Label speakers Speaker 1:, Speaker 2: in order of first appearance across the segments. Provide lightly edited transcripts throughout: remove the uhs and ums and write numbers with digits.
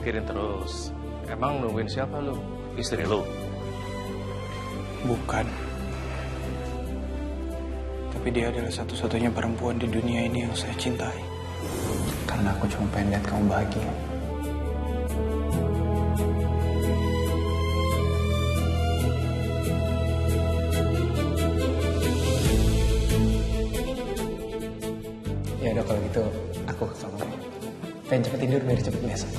Speaker 1: pikirin terus. Emang nungguin siapa lu? Istri lu?
Speaker 2: Bukan. Tapi dia adalah satu-satunya perempuan di dunia ini yang saya cintai. Karena aku cuma pengen lihat kamu bahagia. Ya udah kalau gitu aku ke kamar. Pengen cepet tidur biar cepet besok.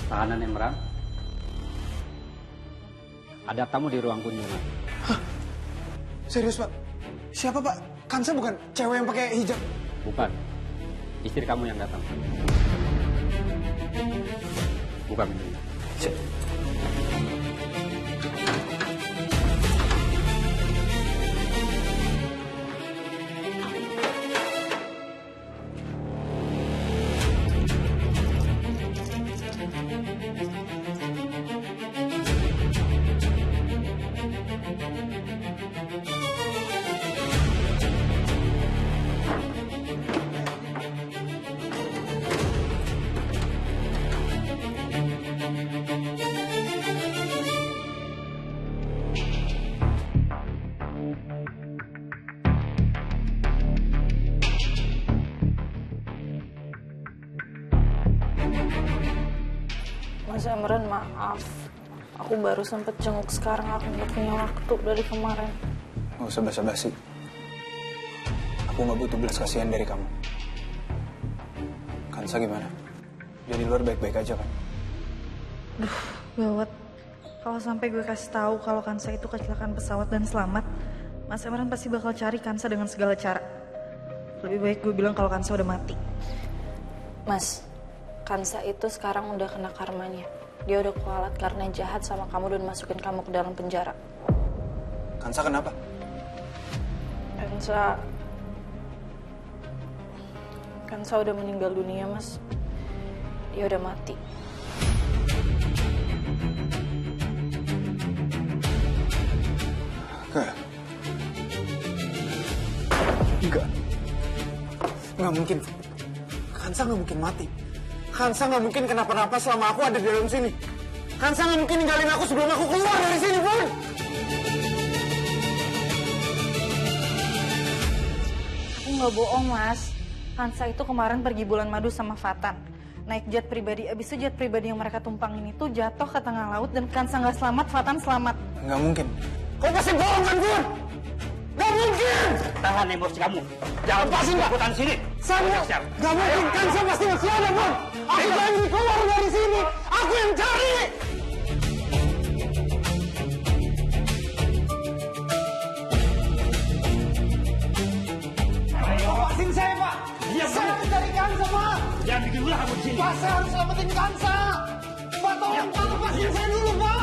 Speaker 3: Tahanan Emran, ada tamu di ruang kunjungan.
Speaker 2: Serius pak? Siapa pak? Kansa bukan cewek yang pakai hijab?
Speaker 3: Bukan, istri kamu yang datang. Buka pintunya.
Speaker 4: Mas Emran, maaf. Aku baru sempet jenguk sekarang, aku nggak punya waktu dari kemarin.
Speaker 2: Nggak usah basa-basi. Aku nggak butuh belas kasihan dari kamu. Kansa gimana? Dia di luar baik-baik aja kan?
Speaker 4: Gawat. Kalau sampai gue kasih tahu kalau Kansa itu kecelakaan pesawat dan selamat, Mas Emran pasti bakal cari Kansa dengan segala cara. Lebih baik gue bilang kalau Kansa udah mati. Mas, Kansa itu sekarang udah kena karmanya. Dia udah kualat karena jahat sama kamu dan masukin kamu ke dalam penjara.
Speaker 2: Kansa kenapa?
Speaker 4: Kansa udah meninggal dunia, Mas. Dia udah mati.
Speaker 2: Nggak mungkin. Kansa nggak mungkin mati. Kansa nggak mungkin kenapa-napa selama aku ada di dalam sini. Kansa nggak mungkin ninggalin aku sebelum aku keluar dari sini, Bun.
Speaker 4: Aku nggak bohong, Mas. Kansa itu kemarin pergi bulan madu sama Fatan. Naik jet pribadi, abis itu jet pribadi yang mereka tumpangin itu jatuh ke tengah laut dan Kansa nggak selamat, Fatan selamat.
Speaker 2: Nggak mungkin. Kau pasti bohong kan, Bun? Nggak mungkin!
Speaker 3: Tahan emosi kamu. Jangan
Speaker 2: Lepasin, Pak.
Speaker 3: ikutan sini.
Speaker 2: Saya nggak mungkin. Kansa pasti masih ada, Bun. Aku janji keluar dari sini. Aku yang cari. Lepasin saya, Pak. Saya harus cari Kansa, Pak.
Speaker 3: Jangan bikin ulah kamu di sini.
Speaker 2: Pak, saya harus selamatin Kansa. Pak, tolong, Pak. Lepasin saya dulu, Pak.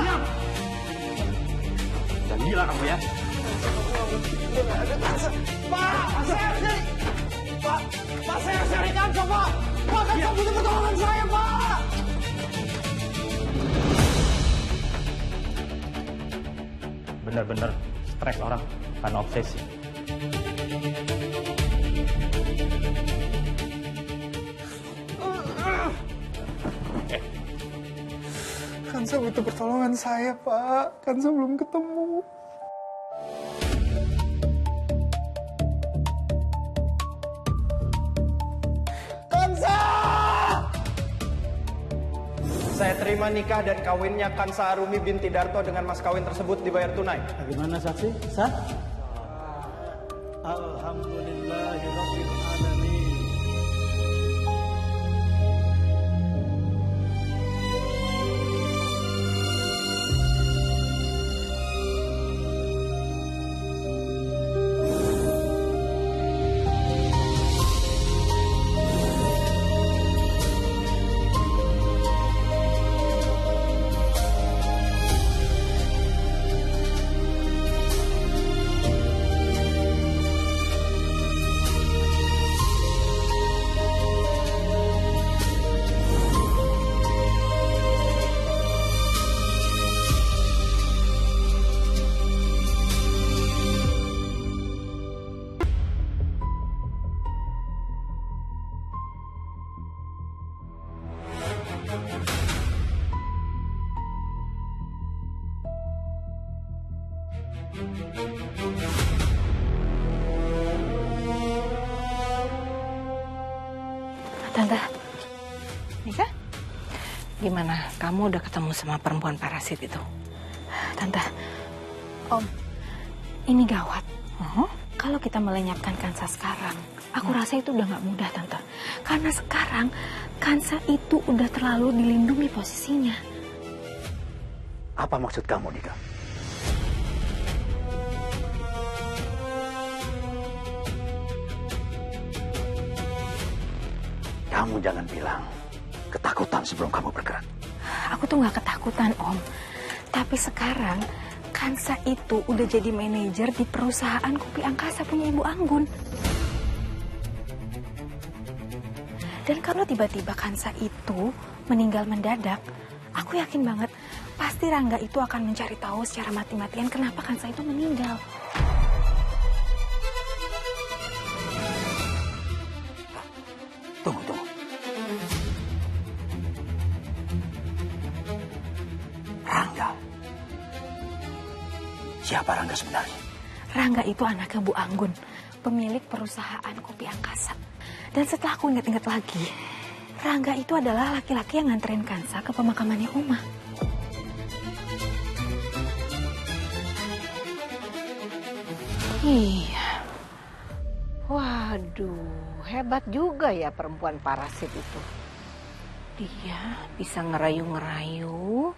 Speaker 3: Jangan gila kamu ya.
Speaker 2: Pak, saya harus cari. Pak, saya harus cari Kansa, Pak. Pak, Kansa butuh pertolongan saya, Pak.
Speaker 5: Bener-bener stres orang karena obsesi.
Speaker 2: Kansa butuh pertolongan saya, Pak. Kansa belum ketemu. Kansa!
Speaker 6: Saya terima nikah dan kawinnya Kansa Arumi binti Darto dengan mas kawin tersebut dibayar tunai.
Speaker 7: Bagaimana saksi? Sah? Alhamdulillahirabbil alamin.
Speaker 8: Tante. Nika? Gimana? Kamu udah ketemu sama perempuan parasit itu? Tante, Om, ini gawat. Kalau kita melenyapkan Kansa sekarang, aku rasa itu udah gak mudah, Tante. Karena sekarang Kansa itu udah terlalu dilindungi posisinya.
Speaker 3: Apa maksud kamu, Nika? Kamu jangan bilang ketakutan sebelum kamu bergerak.
Speaker 8: Aku tuh gak ketakutan, Om. Tapi sekarang Kansa itu udah jadi manajer di perusahaan kopi angkasa punya Ibu Anggun. Dan kalau tiba-tiba Kansa itu meninggal mendadak, aku yakin banget pasti Rangga itu akan mencari tahu secara mati-matian kenapa Kansa itu meninggal.
Speaker 3: Tunggu. Rangga. Siapa Rangga sebenarnya?
Speaker 8: Rangga itu anaknya Bu Anggun, pemilik perusahaan kopi angkasa. Dan setelah aku ingat-ingat lagi, Rangga itu adalah laki-laki yang nganterin Kansa ke pemakamannya Uma. Iya. Waduh, hebat juga ya perempuan parasit itu. Dia bisa ngerayu-ngerayu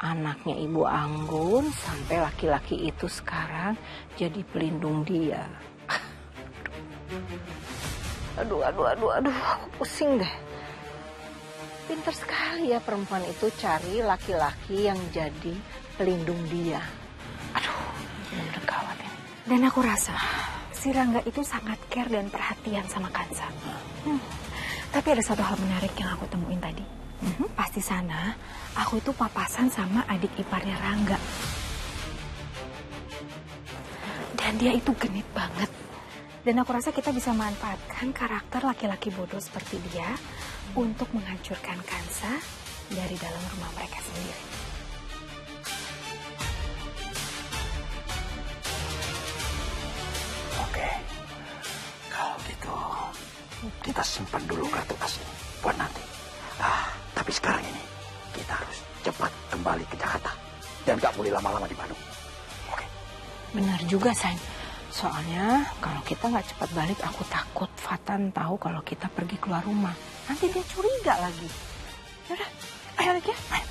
Speaker 8: anaknya Ibu Anggun sampai laki-laki itu sekarang jadi pelindung dia. Aduh, aku pusing deh. Pinter sekali ya perempuan itu cari laki-laki yang jadi pelindung dia. Aduh, bener gawat ya. Dan aku rasa si Rangga itu sangat care dan perhatian sama Kansa. Tapi ada satu hal menarik yang aku temuin tadi. Pas di sana, aku itu papasan sama adik iparnya Rangga. Dan dia itu genit banget. Dan aku rasa kita bisa manfaatkan karakter laki-laki bodoh seperti dia untuk menghancurkan Kansa dari dalam rumah mereka sendiri.
Speaker 3: Oke, kalau gitu kita simpan dulu kartu as ini buat nanti. Tapi sekarang ini kita harus cepat kembali ke Jakarta dan gak boleh lama-lama di Bandung. Oke.
Speaker 8: Benar juga, Sayang. Soalnya kalau kita nggak cepat balik, aku takut Fatan tahu kalau kita pergi keluar rumah. Nanti dia curiga lagi. Yaudah, ayo lagi ya. Ayo.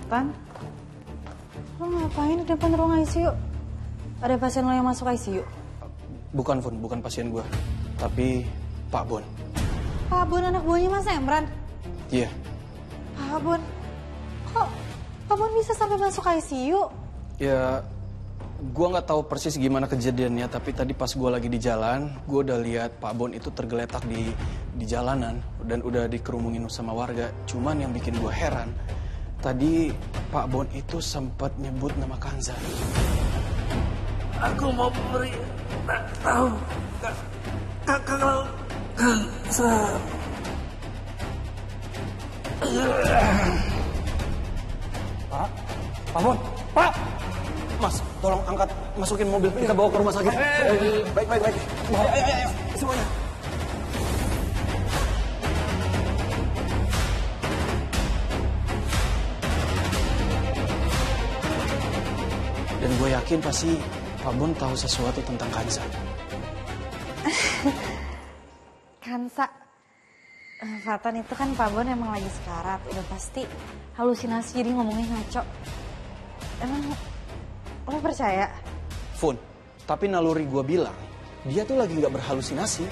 Speaker 4: Fatan, lo ngapain di depan ruang ICU? Ada pasien lo yang masuk ICU?
Speaker 2: Bukan, Fon, bukan pasien gue. Tapi Pak Bon.
Speaker 4: Pak Bon anak buahnya Mas Emran?
Speaker 2: Iya.
Speaker 4: Pak Bon? Kok Pak Bon bisa sampai masuk ICU?
Speaker 2: Ya, gue nggak tahu persis gimana kejadiannya. Tapi tadi pas gue lagi di jalan, gue udah lihat Pak Bon itu tergeletak di jalanan. Dan udah dikerumungin sama warga. Cuman yang bikin gue heran, tadi Pak Bon itu sempat nyebut nama Kansa.
Speaker 7: Aku mau beri tahu kalau Kansa.
Speaker 2: Pak Bon, Pak! Mas, tolong angkat, masukin mobil, kita bawa ke rumah sakit. Baik. Ayo, semuanya. Dan gue yakin pasti Pak Bon tahu sesuatu tentang Kansa.
Speaker 4: Kansa, Fatan itu kan Pak Bon emang lagi sekarat. Udah pasti halusinasi, jadi ngomongnya ngaco. Emang lo percaya?
Speaker 2: Fun, tapi naluri gue bilang, dia tuh lagi nggak berhalusinasi.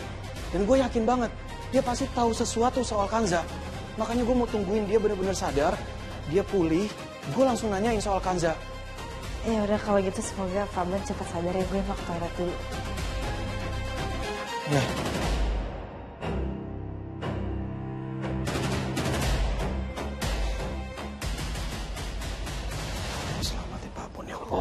Speaker 2: Dan gue yakin banget, dia pasti tahu sesuatu soal Kansa. Makanya gue mau tungguin dia benar-benar sadar, dia pulih, gue langsung nanyain soal Kansa.
Speaker 4: Ya udah kalau gitu semoga Pak Bon cepat sadar ya, gue mau ke toilet dulu.
Speaker 2: Ya. Selamatin Pak Bon ya Allah.
Speaker 9: Ya,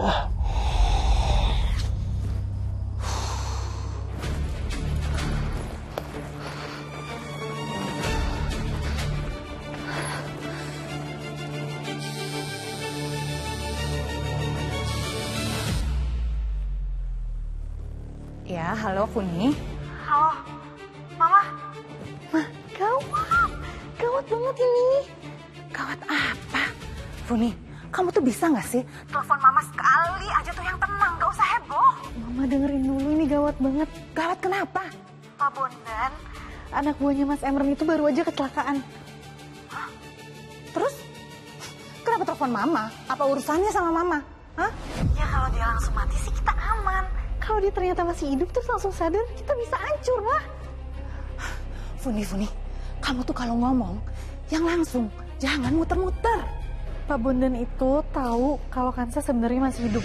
Speaker 9: halo Funi.
Speaker 4: Halo, Mama.
Speaker 9: Mah, gawat banget ini. Gawat apa? Funi, kamu tuh bisa nggak sih telepon Mama sekali aja tuh yang tenang, gak usah heboh.
Speaker 4: Mama dengerin dulu, ini gawat banget.
Speaker 9: Gawat kenapa?
Speaker 4: Pak Bondan, anak buahnya Mas Emran itu baru aja kecelakaan.
Speaker 9: Hah? Terus? Kenapa telepon Mama? Apa urusannya sama Mama? Hah?
Speaker 4: Ya kalau dia langsung mati sih kita aman. Kalau dia ternyata masih hidup terus langsung sadar, kita bisa hancur lah.
Speaker 9: Funi, kamu tuh kalau ngomong yang langsung, jangan muter-muter.
Speaker 4: Pak Bondan itu tahu kalau Kansa sebenarnya masih hidup.